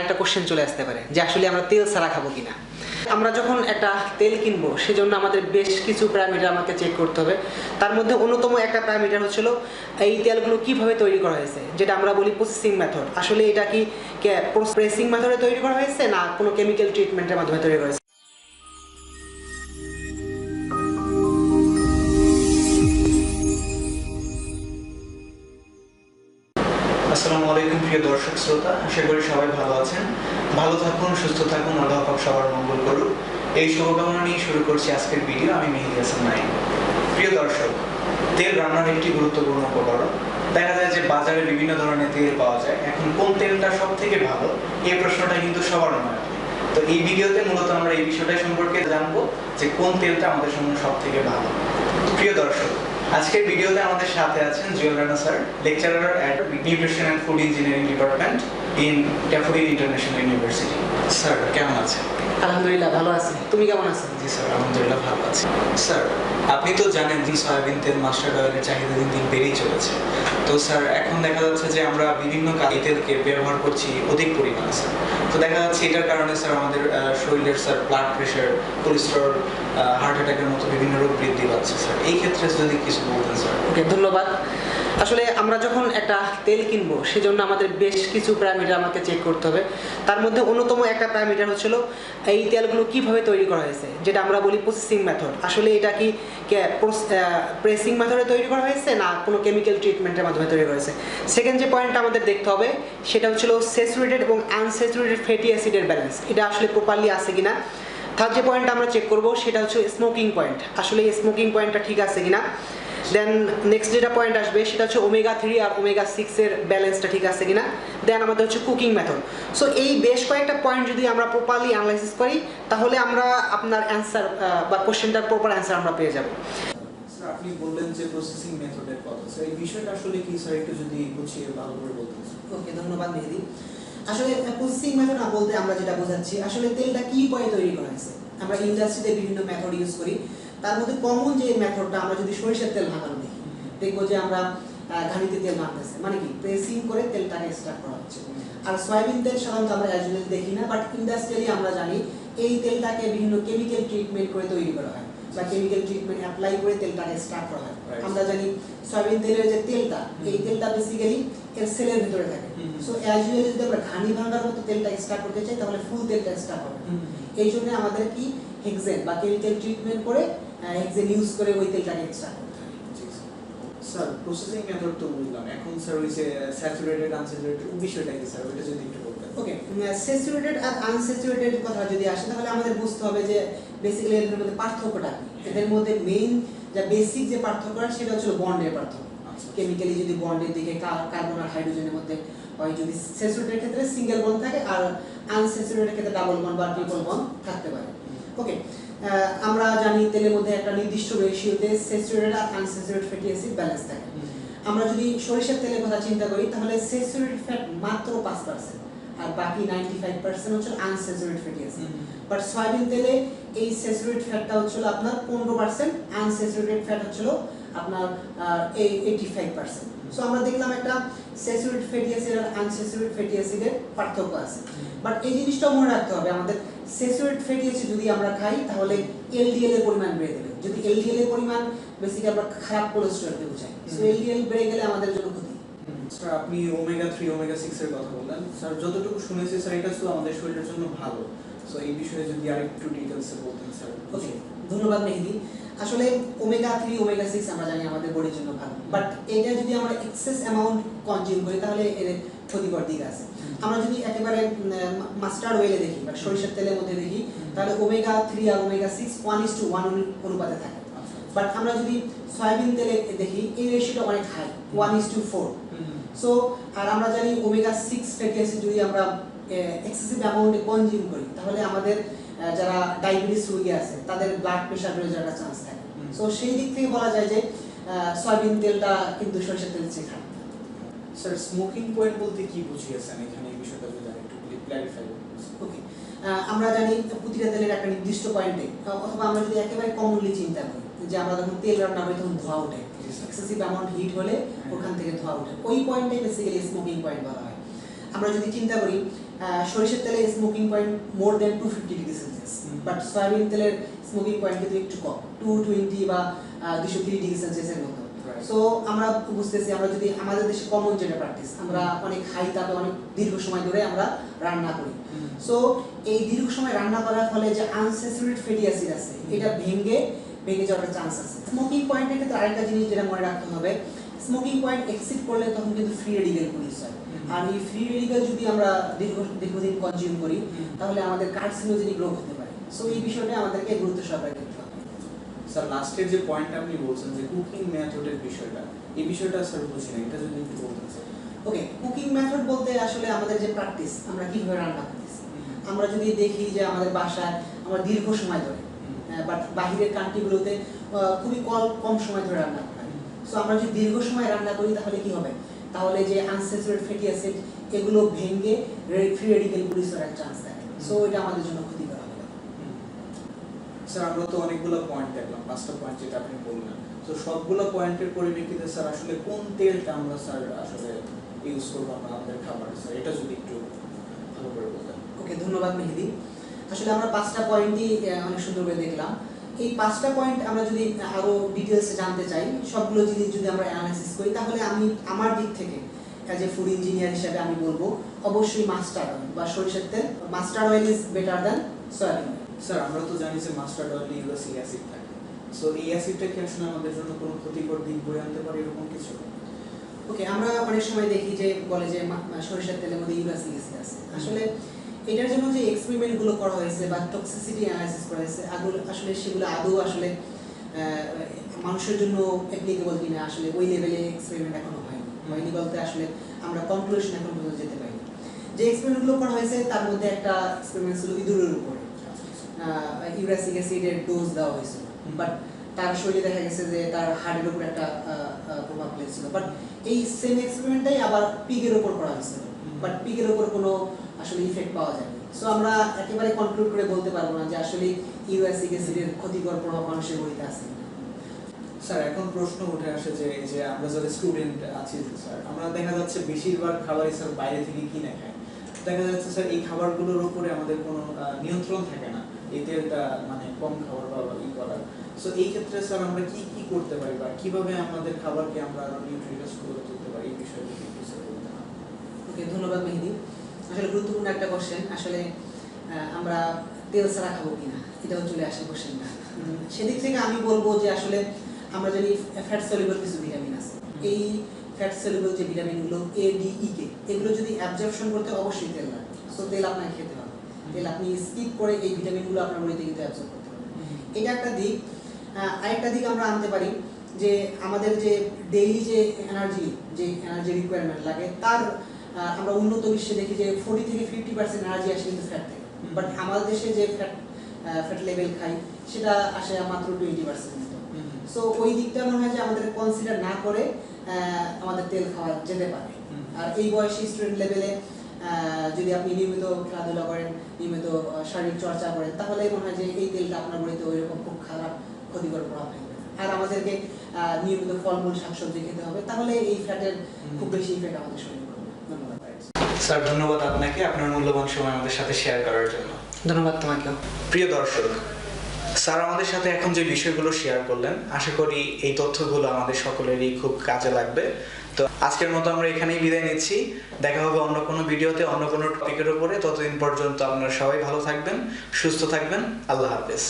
আরেকটা কোশ্চেন চলে আসতে পারে যে আসলে আমরা তেল ছাড়া খাবো কিনা। আমরা যখন একটা তেল কিনবো সেজন্য আমাদের বেশ কিছু প্যারামিটার আমাকে চেক করতে হবে। তার মধ্যে অন্যতম একটা প্যারামিটার হচ্ছিল এই তেলগুলো কিভাবে তৈরি করা হয়েছে, যেটা আমরা বলি প্রসেসিং মেথড। আসলে এটা কি প্রেসিং মেথডে তৈরি করা হয়েছে না কোনো কেমিক্যাল ট্রিটমেন্টের মাধ্যমে তৈরি করা হয়েছে। আসসালামু আলাইকুম প্রিয় দর্শক শ্রোতা, আশা করি সবাই ভালো আছেন। ভালো থাকুন, সুস্থ থাকুন, আল্লাহ পাক সবার মঙ্গল করুক। এই শুভকামনা নিয়ে শুরু করছি আজকের ভিডিও। আমি মেহেদি হাসান নাইম। প্রিয় দর্শক, তেল রান্নার একটি গুরুত্বপূর্ণ উপকরণ। দেখা যায় যে বাজারে বিভিন্ন ধরনের তেল পাওয়া যায়। এখন কোন তেলটা সব থেকে ভালো, এই প্রশ্নটা কিন্তু সবার মনে হয়। তো এই ভিডিওতে মূলত আমরা এই বিষয়টা সম্পর্কে জানবো যে কোন তেলটা আমাদের জন্য সব থেকে ভালো। প্রিয় দর্শক, আজকের ভিডিওতে আমাদের সাথে আছেন Jewel Rana sir, lecturer at nutrition and food engineering department in daffodil international university. Sir কেমন আছেন? আলহামদুলিল্লাহ ভালো আছি, তুমি কেমন আছো? জি স্যার, আলহামদুলিল্লাহ ভালো আছি। স্যার, আপনি তো জানেন যে সয়াবিন তেল, মাস্টার্ড অয়েলের চাহিদা দিন দিন বেড়েই চলেছে। তো স্যার এখন দেখা যাচ্ছে যে আমরা বিভিন্ন এই তেলকে ব্যবহার করছি অধিক পরিমাণে স্যার। তো দেখা যাচ্ছে এটার কারণে স্যার আমাদের শরীরের sir blood pressure, cholesterol, heart অ্যাটাকের মতো বিভিন্ন রোগ বৃদ্ধি পাচ্ছে স্যার। এই ক্ষেত্রে যদি কিছু বলতেন স্যার। ওকে, ধন্যবাদ। আসলে আমরা যখন একটা তেল কিনবো সেজন্য আমাদের বেশ কিছু প্যারামিটার আমাকে চেক করতে হবে। তার মধ্যে অন্যতম একটা প্যারামিটার হচ্ছিল এই তেলগুলো কিভাবে তৈরি করা হয়েছে, যেটা আমরা বলি প্রসেসিং মেথড। আসলে এটা কি প্রেসিং মেথডে তৈরি করা হয়েছে না কোনো কেমিক্যাল ট্রিটমেন্টের মাধ্যমে তৈরি করা হয়েছে। সেকেন্ড যে পয়েন্টটা আমাদের দেখতে হবে সেটা হচ্ছিল স্যাচুরেটেড এবং আনস্যাচুরেটেড ফ্যাটি অ্যাসিডের ব্যালেন্স, এটা আসলে প্রপারলি আছে কিনা। থার্ড যে পয়েন্টটা আমরা চেক করবো সেটা হচ্ছে স্মোকিং পয়েন্ট, আসলে এই স্মোকিং পয়েন্টটা ঠিক আছে কিনা। দেন নেক্সট যেটা পয়েন্ট আসবে সেটা হচ্ছে ওমেগা 3 আর ওমেগা 6 এর ব্যালেন্সটা ঠিক আছে কিনা। দেন আমাদের হচ্ছে কুকিং মেথড। সো এই বেশ কয়েকটা পয়েন্ট যদি আমরা প্রপারলি অ্যানালাইসিস করি তাহলে আমরা আপনার অ্যান্সার বা কোশ্চেনটার প্রপার অ্যান্সার আমরা পেয়ে যাব। স্যার, আপনি বললেন যে প্রসেসিং মেথডের কথা, স্যার এই বিষয়টা আসলে কি স্যার একটু যদি বুঝিয়ে ভালো করে বলতেন। ওকে, ধন্যবাদ মেহেদি। আসলে প্রসেসিং মেথড না বলতে আমরা যেটা বোঝাচ্ছি আসলে তেলটা কি উপায়ে তৈরি করা হয়েছে। আমরা ইন্ডাস্ট্রিতে বিভিন্ন মেথড ইউজ করি, তার মধ্যে কমন যে মেথডটা আমরা যদি সরিষার তেল ভাঙানো দেখি, দেখবো যে আমরা ঘানিতে তেল ভাঙতেছে, মানে কি প্রেসিং করে তেলটাকে এক্সট্রাক্ট করা হচ্ছে। আর সয়াবিন তেল সাধারণত আমরা অ্যাজুয়ালি দেখি না, বাট ইন্ডাস্ট্রিয়ালি আমরা জানি এই তেলটাকে বিভিন্ন কেমিক্যাল ট্রিটমেন্ট করে তৈরি করা হয় বা কেমিক্যাল ট্রিটমেন্ট অ্যাপ্লাই করে তেলটাকে এক্সট্রাক্ট করা হয়। আমরা জানি সয়াবিন তেলের যে তেলটা, এই তেলটা বেসিক্যালি এর সেলের ভিতরে থাকে। সো অ্যাজুয়ালি যদি আমরা ঘানি ভাঙার মতো তেলটা এক্সট্রাক্ট করতে চাই তাহলে ফুল তেলটা এক্সট্রাক্ট হবে। এই জন্য আমাদের কি হেক্সেন বা কেমিক্যাল ট্রিটমেন্ট করে হেক্সেন ইউজ করে ওই তেলটাকে এক্সট্রাক্ট করতে হয়। স্যার, প্রসেসিং মেথড তো বুঝলাম, এখন স্যার ওই যে স্যাচুরেটেড আনস্যাচুরেটেড ওই বিষয়টা কি স্যার, ওটা যদি একটু বলতেন। ওকে, স্যাচুরেটেড আর আনস্যাচুরেটেড কথা যদি আসে তাহলে আমাদের বুঝতে হবে যে বেসিক্যালি এদের মধ্যে পার্থক্যটা কি। এদের মধ্যে মেইন যা বেসিক যে পার্থক্যটা সেটা হচ্ছে বন্ডের পার্থক্য। কেমিক্যালি যদি বন্ডের দিকে কার্বন আর হাইড্রোজেনের মধ্যে হয়, যদি স্যাচুরেটেড ক্ষেত্রে সিঙ্গেল বন্ড থাকে আর আনস্যাচুরেটেড ক্ষেত্রে ডাবল বন্ড বা ট্রিপল বন্ড থাকতে পারে। ওকে, আমরা জানি তেলের মধ্যে একটা নির্দিষ্ট রেশিওতে স্যাচুরেটেড আর আনস্যাচুরেটেড ফ্যাটি অ্যাসিড ব্যালেন্স থাকে। আমরা যদি সরিষার তেলের কথা চিন্তা করি তাহলে স্যাচুরেটেড ফ্যাট মাত্র 5% আর বাকি 95% হচ্ছে unsaturated fatty acid. But soybean তেলে এই স্যাচুরেটেড ফ্যাটটা হচ্ছে আপনার 15%, আনস্যাচুরেটেড ফ্যাট হচ্ছে আপনার 85%। সো আমরা দেখলাম একটা স্যাচুরেটেড ফ্যাটি অ্যাসিড আর আনস্যাচুরেটেড ফ্যাটি অ্যাসিডের পার্থক্য আছে। বাট এই জিনিসটাও মনে রাখতে হবে, আমাদের স্যাচুরেটেড ফ্যাটি অ্যাসিড যদি আমরা খাই তাহলে এলডিএল এর পরিমাণ বেড়ে যাবে। যদি এলডিএল এর পরিমাণ বেসিক্যালি আমরা খারাপ কোলেস্টেরলকে বোঝাই। সো এলডিএল বেড়ে গেলে আমাদের জন্য ক্ষতি। স্যার, আপনি ওমেগা 3 ওমেগা 6 এর কথা বললেন। স্যার, যতটুকু শুনেছি স্যার এটা তো আমাদের শরীরের জন্য ভালো। সো এই বিষয়ে যদি আরেকটু ডিটেইলসে বলতেন স্যার। ওকে, ধন্যবাদ মেহেদি। আসলে ওমেগা 3 ওমেগা 6 আমরা জানি আমাদের বডির জন্য ভালো, বাট এটা যদি আমরা এক্সেস অ্যামাউন্ট কনজিউম করি তাহলে এর ক্ষতিকর দিক আছে। আমরা যদি একেবারে মাস্টার্ড অয়েলে দেখি বা সরিষার তেলের মধ্যে দেখি তাহলে ওমেগা 3 আর ওমেগা 6 1:1 অনুপাতে থাকে। বাট আমরা যদি সয়াবিন তেলে দেখি এই রেশিওটা অনেক হাই, 1:4। সো আর আমরা জানি ওমেগা 6 ফ্যাটি অ্যাসিড যদি আমরা এক্সেসিভ অ্যামাউন্টে কনজিউম করি তাহলে আমাদের যারা ডায়াবেটিস রোগী আছে তাদের ব্লাড প্রেশার বেড়ে যাওয়ার একটা চান্স থাকে। সো সেই দিক থেকে বলা যায় যে সয়াবিন তেলটা কিন্তু সরিষার তেলের চেয়ে খারাপ। স্যার, স্মোকিং পয়েন্ট বলতে কি বুঝিয়েছেন এখানে, এই বিষয়টা যদি আরেকটু ক্ল্যারিফাই করতেন। ওকে, আমরা জানি প্রতিটা তেলের একটা নির্দিষ্ট পয়েন্টে, অথবা আমরা যদি একেবারে কমনলি চিন্তা করি যে আমরা যখন তেল রান্না করি তখন ধোঁয়া ওঠে, এক্সেসিভ অ্যামাউন্ট হিট হলে ওখান থেকে ধোঁয়া ওঠে, ওই পয়েন্টে বেসিক্যালি স্মোকিং পয়েন্ট বলা হয়। আমরা যদি চিন্তা করি সরিষার তেলে smoking point more than 250 degree Celsius, but soybean তেলের স্মোকিং পয়েন্ট কিন্তু একটু কম, 220 বা 230 ডিগ্রি সেলসিয়াসের মতো। সো আমরা বুঝতেছি, আমরা যদি আমাদের দেশে কমন যেটা প্র্যাকটিস, আমরা অনেক হাই তাপে অনেক দীর্ঘ সময় ধরে আমরা রান্না করি। সো এই দীর্ঘ সময় রান্না করার ফলে যে আনস্যাচুরেটেড ফ্যাটি অ্যাসিড আছে এটা ভেঙে যাওয়ার চান্স আছে। স্মোকিং পয়েন্টের ক্ষেত্রে আরেকটা জিনিস যেটা মনে রাখতে হবে, স্মোকিং পয়েন্ট এক্সিড করলে তখন কিন্তু ফ্রি রেডিক্যাল প্রডিউস হয়, আর এই ফ্রি রেডিক্যাল যদি আমরা দীর্ঘদিন কনজিউম করি তাহলে আমাদের কার্সিনোজেনিক রোগ হতে পারে। সো এই বিষয়টা আমাদেরকে গুরুত্ব সহকারে দেখতে হবে। স্যার লাস্টের যে পয়েন্ট আপনি বলছেন যে কুকিং মেথডের বিষয়টা, এই বিষয়টা স্যার বুঝি না, এটা যদি একটু বলতেন স্যার। ওকে, কুকিং মেথড বলতে আসলে আমাদের যে প্র্যাকটিস, আমরা কিভাবে রান্না করতেছি। আমরা যদি দেখি যে আমাদের বাসায় আমরা দীর্ঘ সময় ধরে, বাট বাহিরের কান্ট্রিগুলোতে খুবই কম সময় ধরে রান্না করা হয়। সো আমরা যদি দীর্ঘ সময় রান্না করি তাহলে কি হবে, তাহলে যে আনস্যাচুরেটেড ফ্যাটি অ্যাসিড এগুলো ভেঙে ফ্রি রেডিক্যাল প্রডিউস করার চান্স থাকে। সো এটা আমাদের জন্য ক্ষতিকর হবে। স্যার আমরা তো অনেকগুলো পয়েন্ট দেখলাম, 5টা পয়েন্ট যেটা আপনি বললেন, তো সবগুলো পয়েন্টের পরিপ্রেক্ষিতে স্যার আসলে কোন তেলটা আমরা স্যার আসলে ইউজ করবো আমরা আমাদের খাবারে, স্যার এটা যদি একটু ভালো করে বলতেন। ওকে, ধন্যবাদ মেহেদি। আসলে আমরা 5টা পয়েন্টই অনেক সুন্দর করে দেখলাম। এই 5টা পয়েন্ট আমরা যদি আরো ডিটেইলসে জানতে চাই, সবগুলো জিনিস যদি আমরা অ্যানালাইসিস করি, তাহলে আমি আমার দিক থেকে অ্যাজ এ ফুড ইঞ্জিনিয়ার হিসেবে আমি বলবো অবশ্যই মাস্টার্ড অয়েল বা সরিষার তেল, mustard oil is better than soybean oil. Sir আমরা তো জানি যে মাস্টার্ড অয়েলে ইউরাসিক অ্যাসিড থাকে, সো এই অ্যাসিডটা কি আসলে আমাদের জন্য কোনো ক্ষতিকর দিক বয়ে আনতে পারে এরকম কিছু? ওকে, আমরা অনেক সময় দেখি যে বলে যে সরিষার তেলের মধ্যে ইউরাসিক অ্যাসিড আছে। আসলে এটার জন্য যে এক্সপেরিমেন্টগুলো করা হয়েছে বা টক্সিসিটি অ্যানালাইসিস করা হয়েছে, আসলে সেগুলো আদৌ আসলে মানুষের জন্য অ্যাপ্লিকেবল কিনা, আসলে ওই লেভেলে এক্সপেরিমেন্ট এখনো হয়নি বলতে আসলে আমরা কনক্লুশন এখন পর্যন্ত যেতে পারিনি। যে এক্সপেরিমেন্টগুলো করা হয়েছে তার মধ্যে একটা এক্সপেরিমেন্ট ছিল ইঁদুরের উপরে, ইউরাসিক অ্যাসিডের ডোজ দেওয়া হয়েছিল, বাট তার শরীরে দেখা গেছে যে তার হার্টের উপর একটা প্রভাব ফেলেছিল। বাট এই সেম এক্সপেরিমেন্টটাই আবার পিগের উপর করা হয়েছিল, বাট পিগের উপর কোনো আসলে ইফেক্ট পাওয়া যায়নি। সো আমরা একেবারে কনক্লুড করে বলতে পারবো না যে আসলে ইউরাসিক অ্যাসিডের ক্ষতিকর প্রভাব মানুষের বডিতে আছে। স্যার এখন প্রশ্ন উঠে আসে যে আমরা যারা স্টুডেন্ট আছি স্যার, আমরা দেখা যাচ্ছে বেশিরভাগ খাবারই স্যার বাইরে থেকে কিনে খাই। দেখা যাচ্ছে স্যার এই খাবারগুলোর উপরে আমাদের কোনো নিয়ন্ত্রণ থাকে না, এই তেলটা মানে কম খাবার বা ই করার। সো এই ক্ষেত্রে স্যার আমরা কি করতে পারি বা কিভাবে আমাদের খাবারকে আমরা আরো নিউট্রিশনাস করে তুলতে পারি, এই বিষয়ে যদি একটু স্যার বলতেন। ওকে, ধন্যবাদ মেহেদি। আসলে গুরুত্বপূর্ণ একটা কোশ্চেন। আসলে আমরা তেল ছাড়া খাবো কিনা, এটাও চলে আসে কোশ্চেনটা। সেদিক থেকে আমি বলবো যে আসলে আমরা জানি ফ্যাট সলিউবল কিছু ভিটামিন আছে। এই ফ্যাট সলিউবল যে ভিটামিনগুলো A, D, E, K, এগুলো যদি অ্যাবজর্পশন করতে অবশ্যই তেল লাগে। সো তেল আপনাকে খেতে হবে। তেল আপনি স্কিপ করে এই ভিটামিনগুলো আপনার বডিতে কিন্তু অ্যাবজর্ব করতে হবে। এটা একটা দিক। আরেকটা দিক আমরা আনতে পারি যে আমাদের যে ডেইলি যে এনার্জি রিকোয়ারমেন্ট লাগে, তার আমরা উন্নত বিশ্বে দেখি যে 40 থেকে 50% এনার্জি আসে কিন্তু ফ্যাট থেকে। বাট আমাদের দেশে যে ফ্যাট লেভেল খাই সেটা আসে মাত্র 20%। সো ওই দিকটা মনে হয় যে আমাদের কনসিডার না করে আমাদের তেল খাওয়া যেতে পারে। আর এই বয়সী স্টুডেন্ট লেভেলে যদি আপনি নিয়মিত খেলাধুলা করেন, নিয়মিত শারীরিক চর্চা করেন, তাহলে মনে হয় যে এই তেলটা আপনার বডিতে ওই রকম খুব খারাপ ক্ষতিকর প্রভাব ফেলবে। আর আমাদেরকে নিয়মিত ফলমূল শাকসবজি খেতে হবে, তাহলে এই ফ্যাটের খুব বেশি ইফেক্ট আমাদের শরীরে করবে। ধন্যবাদ স্যার, ধন্যবাদ আপনাকে আপনার মূল্যবান সময় আমাদের সাথে শেয়ার করার জন্য। ধন্যবাদ তোমাকেও। প্রিয় দর্শক, স্যার আমাদের সাথে এখন যে বিষয়গুলো শেয়ার করলেন, আশা করি এই তথ্যগুলো আমাদের সকলেরই খুব কাজে লাগবে। তো আজকের মতো আমরা এখানেই বিদায় নিচ্ছি। দেখা হবে অন্য কোনো ভিডিওতে, অন্য কোনো টপিকের উপরে। ততদিন পর্যন্ত আপনারা সবাই ভালো থাকবেন, সুস্থ থাকবেন। আল্লাহ হাফেজ।